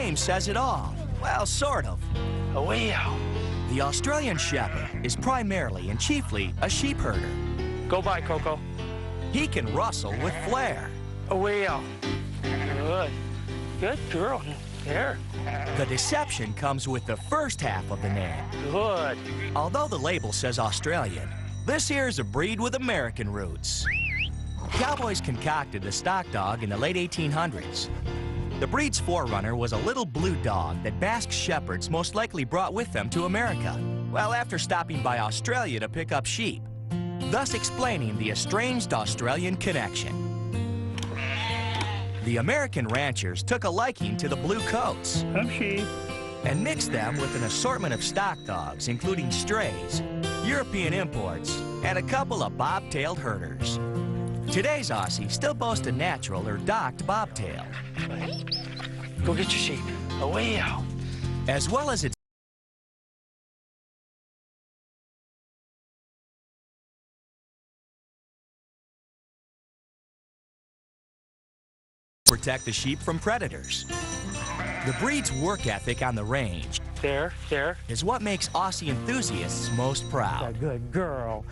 name says it all. Well, sort of. Wow. The Australian Shepherd is primarily and chiefly a sheep herder. Go by, Coco. He can rustle with flair. Wow. Good. Good girl. There. The deception comes with the first half of the name. Good. Although the label says Australian, this here's a breed with American roots. Cowboys concocted the stock dog in the late 1800s. The breed's forerunner was a little blue dog that Basque shepherds most likely brought with them to America, well, after stopping by Australia to pick up sheep, thus explaining the estranged Australian connection. The American ranchers took a liking to the blue coats and mixed them with an assortment of stock dogs, including strays, European imports, and a couple of bobtailed herders. Today's Aussie still boast a natural or docked bobtail. Go get your sheep. Away out. As well as its protect the sheep from predators. The breed's work ethic on the range is what makes Aussie enthusiasts most proud. A good girl.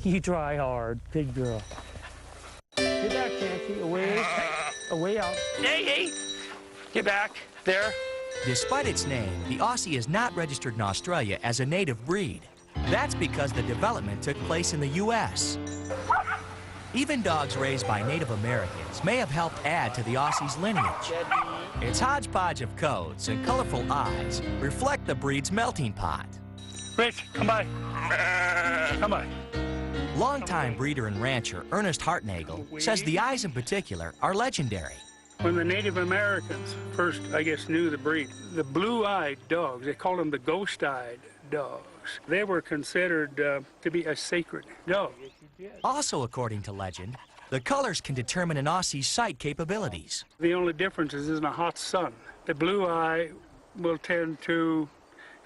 You try hard. Good girl. Get back, Nancy. Away. Away out. Hey, hey. Get back. There. Despite its name, the Aussie is not registered in Australia as a native breed. That's because the development took place in the U.S. Even dogs raised by Native Americans may have helped add to the Aussie's lineage. Its hodgepodge of coats and colorful eyes reflect the breed's melting pot. Rich, come by. Come by. Longtime breeder and rancher Ernest Hartnagel says the eyes in particular are legendary. When the Native Americans first, I guess, knew the breed, the blue-eyed dogs, they called them the ghost-eyed dogs. They were considered to be a sacred dog. Also, according to legend, the colors can determine an Aussie's sight capabilities. The only difference is in a hot sun. The blue eye will tend to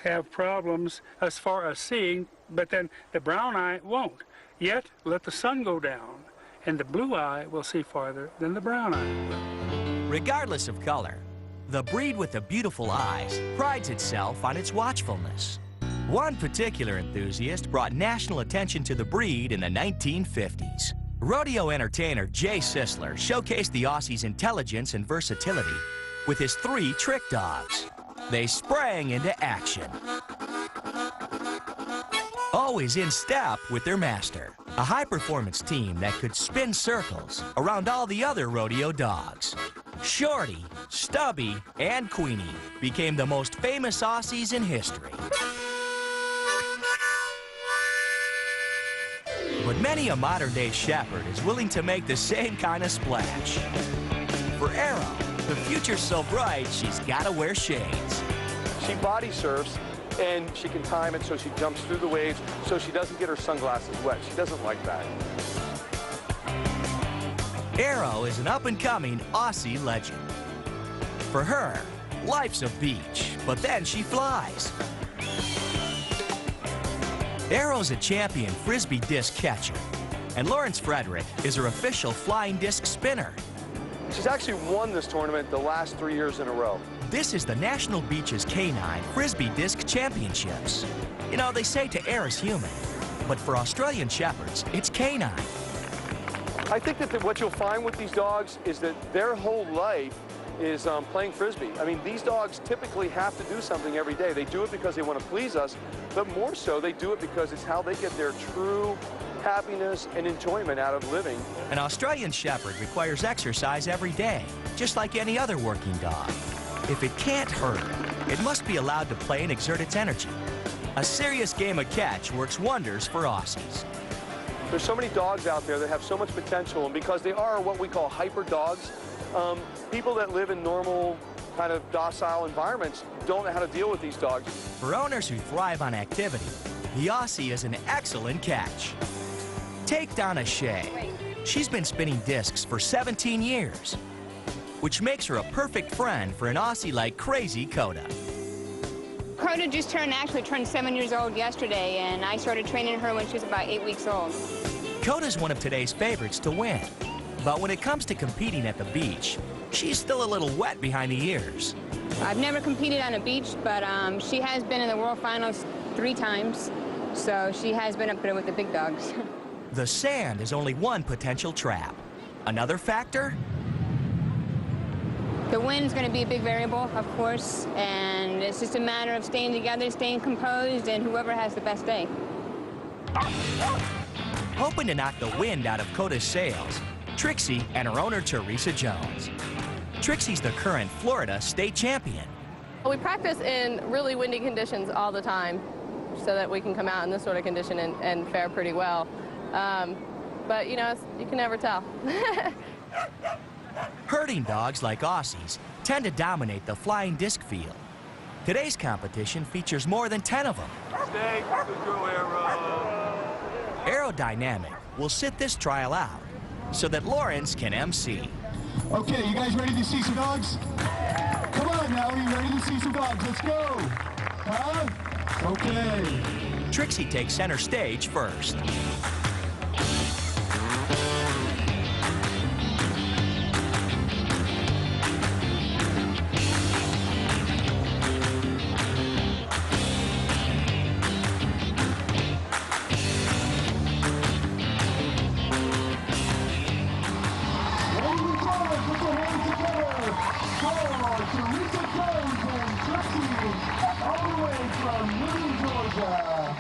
have problems as far as seeing, but then the brown eye won't. Yet, let the sun go down, and the blue eye will see farther than the brown eye will. Regardless of color, the breed with the beautiful eyes prides itself on its watchfulness. One particular enthusiast brought national attention to the breed in the 1950s. Rodeo entertainer Jay Sisler showcased the Aussie's intelligence and versatility with his 3 trick dogs. They sprang into action, always in step with their master. A high-performance team that could spin circles around all the other rodeo dogs. Shorty, Stubby, and Queenie became the most famous Aussies in history. But many a modern-day shepherd is willing to make the same kind of splash. For Arrow, the future's so bright she's gotta wear shades. She body surfs, and she can time it so she jumps through the waves so she doesn't get her sunglasses wet. She doesn't like that. Arrow is an up-and-coming Aussie legend. For her, life's a beach, but then she flies. Arrow's a champion Frisbee disc catcher, and Lawrence Frederick is her official flying disc spinner. She's actually won this tournament the last 3 years in a row. This is the National Beaches Canine Frisbee Disc Championships. You know, they say to err is human, but for Australian Shepherds, it's canine. I think that what you'll find with these dogs is that their whole life is playing Frisbee. I mean, these dogs typically have to do something every day. They do it because they want to please us, but more so, they do it because it's how they get their true happiness and enjoyment out of living. An Australian Shepherd requires exercise every day, just like any other working dog. If it can't hurt, it must be allowed to play and exert its energy. A serious game of catch works wonders for Aussies. There's so many dogs out there that have so much potential, and because they are what we call hyper dogs, people that live in normal kind of docile environments don't know how to deal with these dogs. For owners who thrive on activity, the Aussie is an excellent catch. Take Donna Shea. She's been spinning discs for 17 years, which makes her a perfect friend for an Aussie like crazy Coda. Coda just turned 7 years old yesterday, and I started training her when she was about 8 weeks old. Coda's one of today's favorites to win, but when it comes to competing at the beach, she's still a little wet behind the ears. I've never competed on a beach, but she has been in the World Finals 3 times, so she has been up there with the big dogs. The sand is only one potential trap. Another factor? The wind's going to be a big variable, of course, and it's just a matter of staying together, staying composed, and whoever has the best day. Hoping to knock the wind out of Coda's sails, Trixie and her owner, Teresa Jones. Trixie's the current Florida state champion. We practice in really windy conditions all the time so that we can come out in this sort of condition and fare pretty well. But, you know, you can never tell. Herding dogs like Aussies tend to dominate the flying disc field. Today's competition features more than 10 of them. Stay, good girl, Arrow. Aerodynamic will sit this trial out so that Lawrence can MC. Okay, you guys ready to see some dogs? Come on now, are you ready to see some dogs? Let's go. Huh? Okay. Trixie takes center stage first.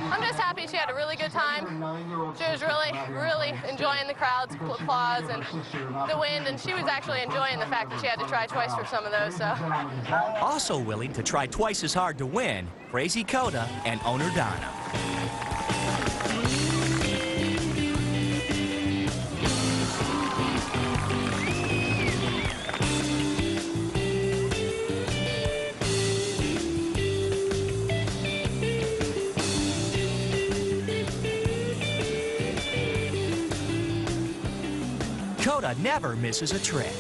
I'm just happy she had a really good time. She was really enjoying the crowd's applause and the wind, and she was actually enjoying the fact that she had to try twice for some of those. So, Also willing to try twice as hard to win, Crazy Coda and owner Donna. Coda never misses a trick.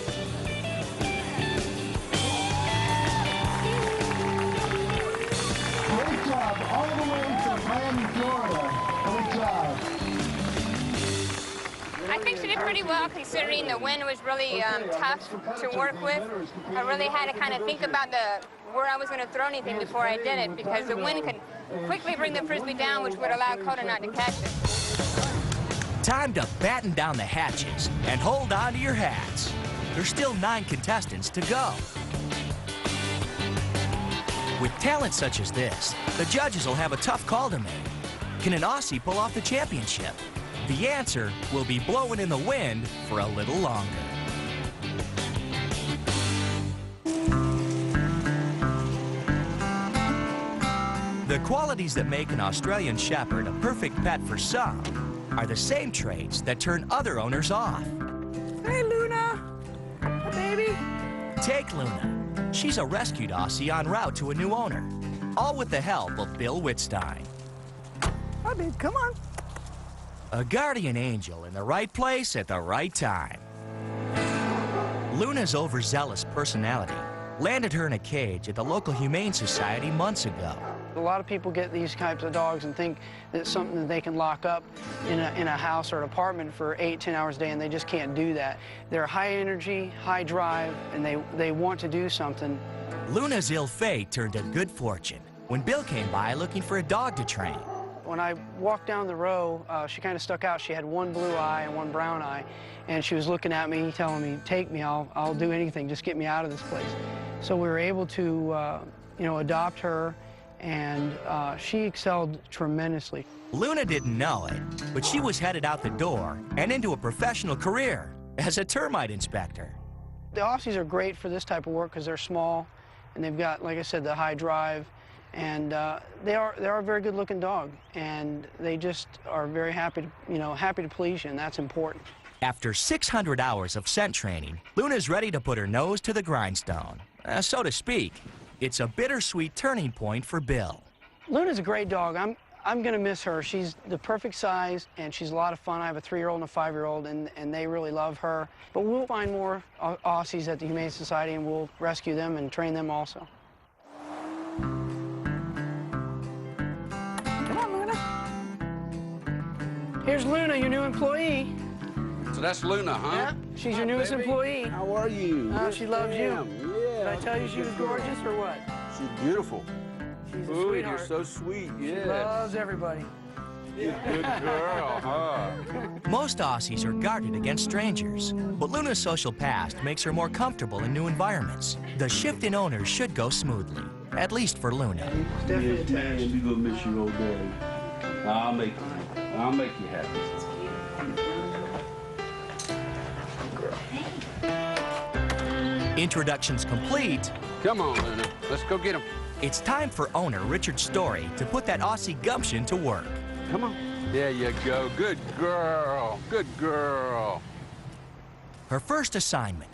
Great job, all the way from Miami, Florida. Great job. I think she did pretty well considering the wind was really tough to work with. I really had to kind of think about where I was going to throw anything before I did it because the wind could quickly bring the Frisbee down, which would allow Coda not to catch it. Time to batten down the hatches and hold on to your hats. There's still 9 contestants to go. With talent such as this, the judges will have a tough call to make. Can an Aussie pull off the championship? The answer will be blowing in the wind for a little longer. The qualities that make an Australian Shepherd a perfect pet for some are the same traits that turn other owners off. Hey, Luna. Hey, baby. Take Luna. She's a rescued Aussie en route to a new owner, all with the help of Bill Wittstein. Hi, babe. Come on. A guardian angel in the right place at the right time. Luna's overzealous personality landed her in a cage at the local Humane Society months ago. A lot of people get these types of dogs and think that it's something that they can lock up in a house or an apartment for 8-10 hours a day, and they just can't do that. They're high energy, high drive, and they want to do something. Luna's ill fate turned to good fortune when Bill came by looking for a dog to train. When I walked down the row, she kind of stuck out. She had one blue eye and one brown eye, and she was looking at me, telling me, take me, I'll do anything, just get me out of this place. So we were able to, adopt her, and she excelled tremendously. Luna didn't know it, but she was headed out the door and into a professional career as a termite inspector. The Aussies are great for this type of work because they're small, and they've got, like I said, the high drive, and they are a very good-looking dog, and they just are very happy to please you, and that's important. After 600 hours of scent training, Luna's ready to put her nose to the grindstone, so to speak. It's a bittersweet turning point for Bill. Luna's a great dog. I'm going to miss her. She's the perfect size, and she's a lot of fun. I have a 3-year-old and a 5-year-old, and they really love her. But we'll find more Aussies at the Humane Society, and we'll rescue them and train them also. Come on, Luna. Here's Luna, your new employee. So that's Luna, huh? Yeah, she's your newest employee. How are you? Oh, she loves you. Yeah. Did I tell you she was gorgeous or what? She's beautiful. She's a Ooh, sweetheart. you're so sweet. She Yeah. loves everybody. Good girl, huh? Most Aussies are guarded against strangers, but Luna's social past makes her more comfortable in new environments. The shift in owners should go smoothly, at least for Luna. Yes, man, we gonna miss your old daddy. I'll make you happy. Introductions complete. Come on, Luna. Let's go get him. It's time for owner Richard Story to put that Aussie gumption to work. Come on. There you go. Good girl. Good girl. Her first assignment,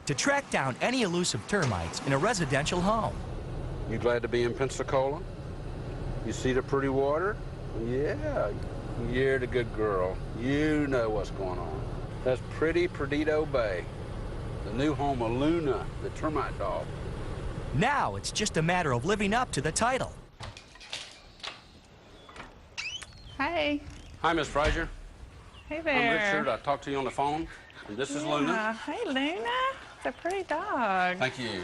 to track down any elusive termites in a residential home. You glad to be in Pensacola? You see the pretty water? Yeah. You're the good girl. You know what's going on. That's pretty Perdido Bay, the new home of Luna, the termite dog. Now it's just a matter of living up to the title. Hi. Hi, Miss Frazier. Hey there. I'm Richard. I talked to you on the phone. And this is Luna. Hey, Luna. It's a pretty dog. Thank you.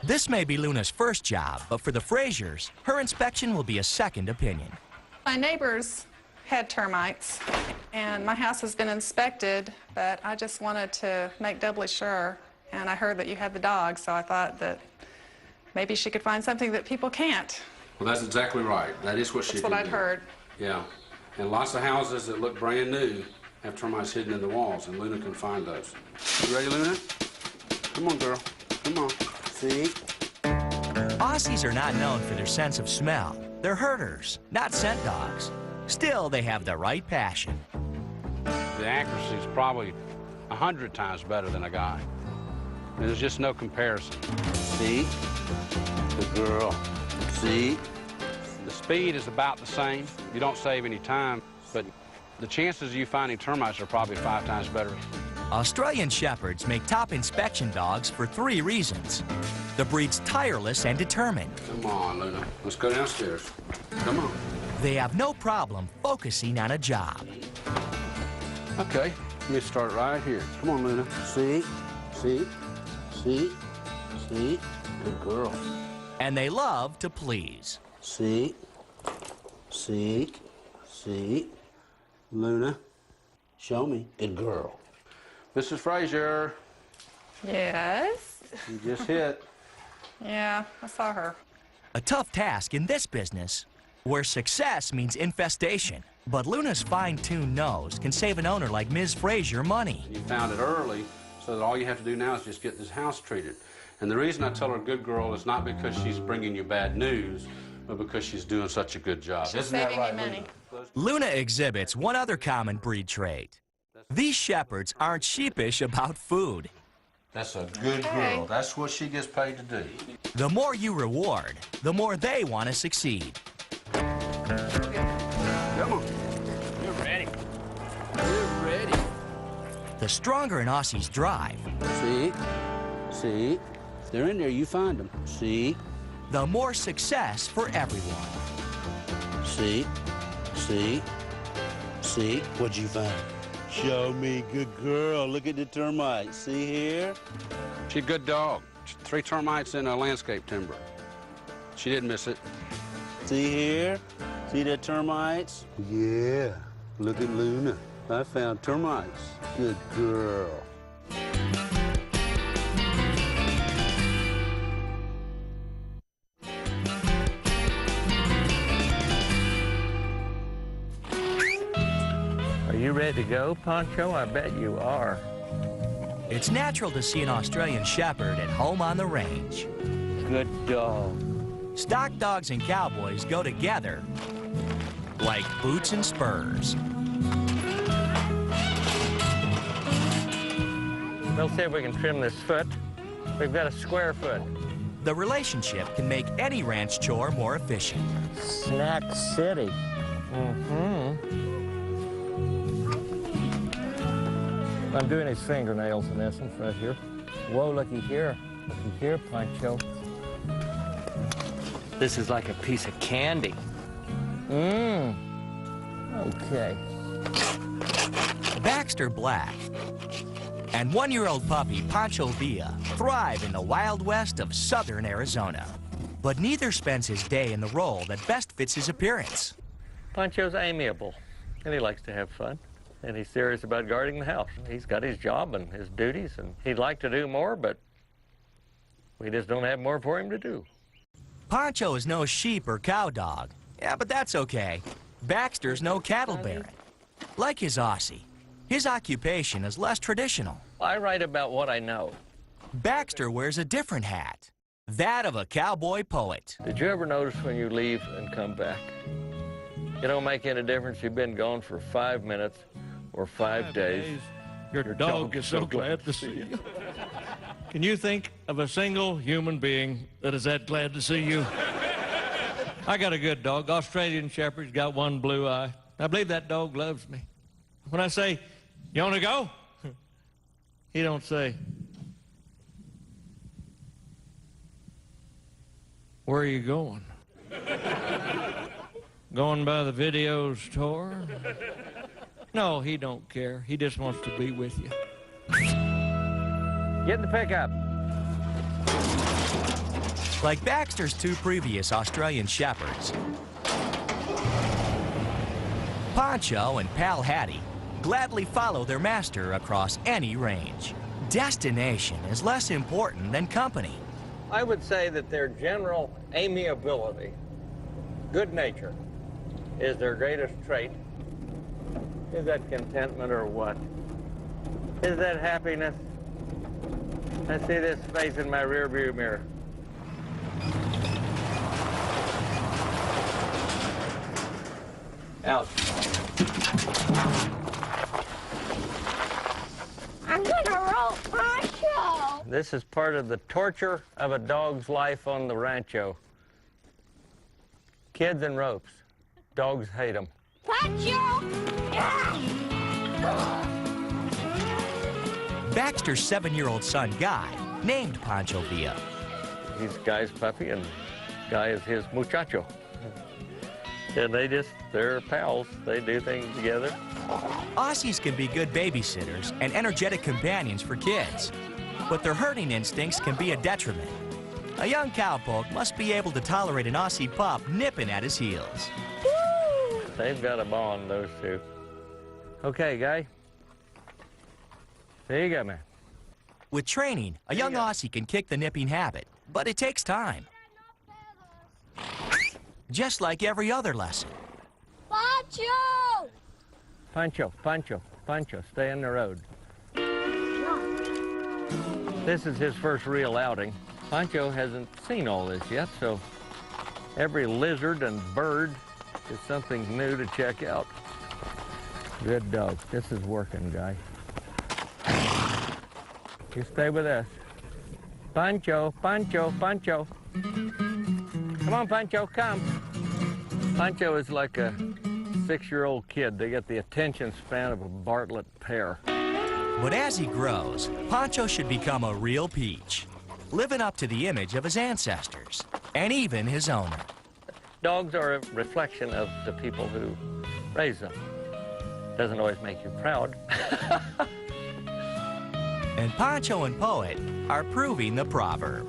This may be Luna's first job, but for the Fraziers, her inspection will be a second opinion. My neighbors had termites, and my house has been inspected, but I just wanted to make doubly sure. And I heard that you had the dog, so I thought that maybe she could find something that people can't. Well, that's exactly right. That is what she That's can what I'd do. heard. Yeah. And lots of houses that look brand new have termites hidden in the walls, and Luna can find those. You ready, Luna? Come on, girl. Come on. See? Aussies are not known for their sense of smell. They're herders, not scent dogs. Still, they have the right passion. The accuracy is probably 100 times better than a guy. There's just no comparison. See? Good girl. See? The speed is about the same. You don't save any time, but the chances of you finding termites are probably 5 times better. Australian Shepherds make top inspection dogs for 3 reasons. The breed's tireless and determined. Come on, Luna. Let's go downstairs. Come on. They have no problem focusing on a job. Okay, let me start right here. Come on, Luna. See? See? See? See? Good girl. And they love to please. See? See? See? Luna, show me. Good girl. Mrs. Frazier, Yes? you just hit. Yeah, I saw her. A tough task in this business, where success means infestation. But Luna's fine-tuned nose can save an owner like Ms. Frazier money. You found it early, so that all you have to do now is just get this house treated. And the reason I tell her good girl is not because she's bringing you bad news, but because she's doing such a good job. She's Isn't that saving right, me money. Luna? Luna exhibits one other common breed trait. These shepherds aren't sheepish about food. That's a good girl. That's what she gets paid to do. The more you reward, the more they want to succeed. Come on. You're ready. You're ready. The stronger an Aussie's drive, See? See? If they're in there, you find them. See? the more success for everyone. See? See? See? What'd you find? Show me, good girl. Look at the termites. See here? She's a good dog. 3 termites in a landscape timber. She didn't miss it. See here? See the termites? Yeah. Look at Luna. I found termites. Good girl. Are you ready to go, Pancho? I bet you are. It's natural to see an Australian Shepherd at home on the range. Good dog. Stock dogs and cowboys go together like boots and spurs. We'll see if we can trim this foot. We've got a square foot. The relationship can make any ranch chore more efficient. Snack City. I'm doing his fingernails in essence right here. Whoa, looky here. Looky here, Pancho. This is like a piece of candy. Okay. Baxter Black and one-year-old puppy Pancho Villa thrive in the Wild West of southern Arizona. But neither spends his day in the role that best fits his appearance. Pancho's amiable, and he likes to have fun, and he's serious about guarding the house. He's got his job and his duties, and he'd like to do more, but we just don't have more for him to do. Pancho is no sheep or cow dog. Yeah, but that's okay. Baxter's no cattle baron. Like his Aussie, his occupation is less traditional. I write about what I know. Baxter wears a different hat, that of a cowboy poet. Did you ever notice when you leave and come back? It don't make any difference you've been gone for 5 minutes or 5 days. Your dog is so glad to see you. Can you think of a single human being that is that glad to see you? I got a good dog, Australian Shepherd. He's got one blue eye. I believe that dog loves me. When I say, "You want to go?" he don't say, "Where are you going?" Going by the video store? No, he don't care. He just wants to be with you. Get in the pickup. Like Baxter's two previous Australian Shepherds, Pancho and pal Hattie gladly follow their master across any range. Destination is less important than company. I would say that their general amiability, good nature, is their greatest trait. Is that contentment or what? Is that happiness? I see this face in my rearview mirror. Out. I'm gonna roll Pancho. This is part of the torture of a dog's life on the rancho. Kids and ropes. Dogs hate them. Pancho! Baxter's 7-year-old son, Guy, named Pancho Villa. He's Guy's puppy, and Guy is his muchacho. And they're pals. They do things together. Aussies can be good babysitters and energetic companions for kids, but their herding instincts can be a detriment. A young cowpoke must be able to tolerate an Aussie pup nipping at his heels. They've got a bond, those two. Okay, Guy. There you go, man. With training, a young Aussie can kick the nipping habit, but it takes time. Just like every other lesson. Pancho! Pancho, Pancho, Pancho, stay on the road. This is his first real outing. Pancho hasn't seen all this yet, so every lizard and bird is something new to check out. Good dog. This is working, Guy. You stay with us. Pancho, Pancho, Pancho. Come on, Pancho, come. Pancho is like a 6-year-old kid. They get the attention span of a Bartlett pear. But as he grows, Pancho should become a real peach, living up to the image of his ancestors, and even his owner. Dogs are a reflection of the people who raise them. Doesn't always make you proud. And Pancho and Poet are proving the proverb.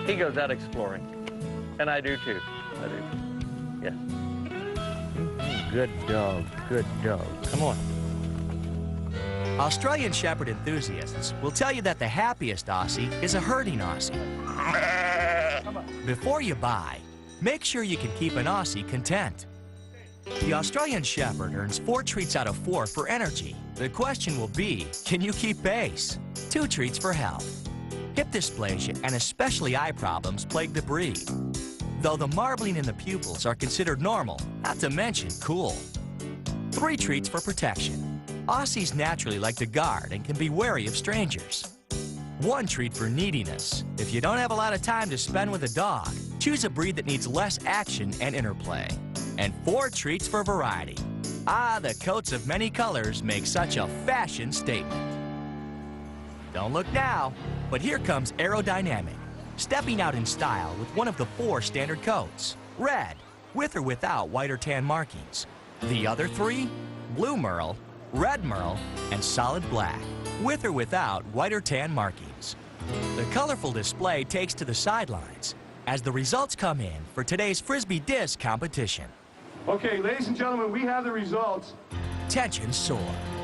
He goes out exploring, and I do too. I do. Yeah. Good dog, good dog. Come on. Australian Shepherd enthusiasts will tell you that the happiest Aussie is a herding Aussie. Before you buy, make sure you can keep an Aussie content. The Australian Shepherd earns 4 treats out of 4 for energy. The question will be, can you keep pace? 2 treats for health. Hip dysplasia and especially eye problems plague the breed, though the marbling in the pupils are considered normal, not to mention cool. 3 treats for protection. Aussies naturally like to guard and can be wary of strangers. 1 treat for neediness. If you don't have a lot of time to spend with a dog, choose a breed that needs less action and interplay. And 4 treats for variety. Ah, the coats of many colors make such a fashion statement. Don't look now, but here comes Aerodynamic, stepping out in style with one of the 4 standard coats. Red, with or without white or tan markings. The other 3, Blue Merle, red merle, and solid black, with or without white or tan markings. The colorful display takes to the sidelines as the results come in for today's Frisbee disc competition. Okay, ladies and gentlemen, we have the results. Tensions soar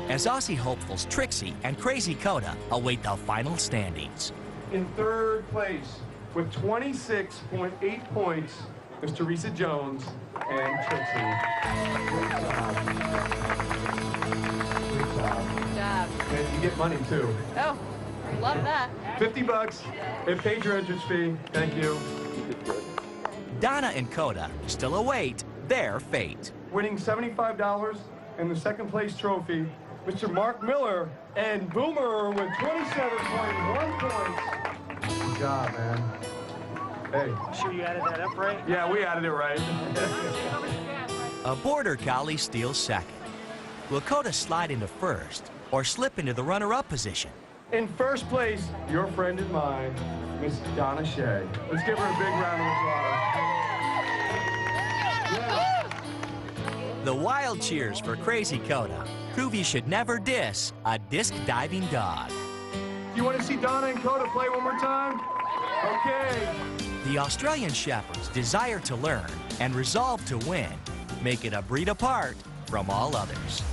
as Aussie hopefuls Trixie and Crazy Coda await the final standings. In third place, with 26.8 points, is Teresa Jones and Trixie. Great job. Great job. Good job. And you get money, too. Oh, love that. $50. It paid your entrance fee. Thank you. Donna and Coda still await their fate. Winning $75 and the second place trophy, Mr. Mark Miller and Boomer with 27.1 points. Good job, man. Hey. Sure you added that up right? Yeah, we added it right. A border collie steals second. Will Coda slide into first or slip into the runner-up position? In first place, your friend and mine, Miss Donna Shea. Let's give her a big round of applause. The wild cheers for Crazy Coda prove you should never diss a disc diving dog. You want to see Donna and Coda play one more time? Okay. The Australian Shepherd's desire to learn and resolve to win make it a breed apart from all others.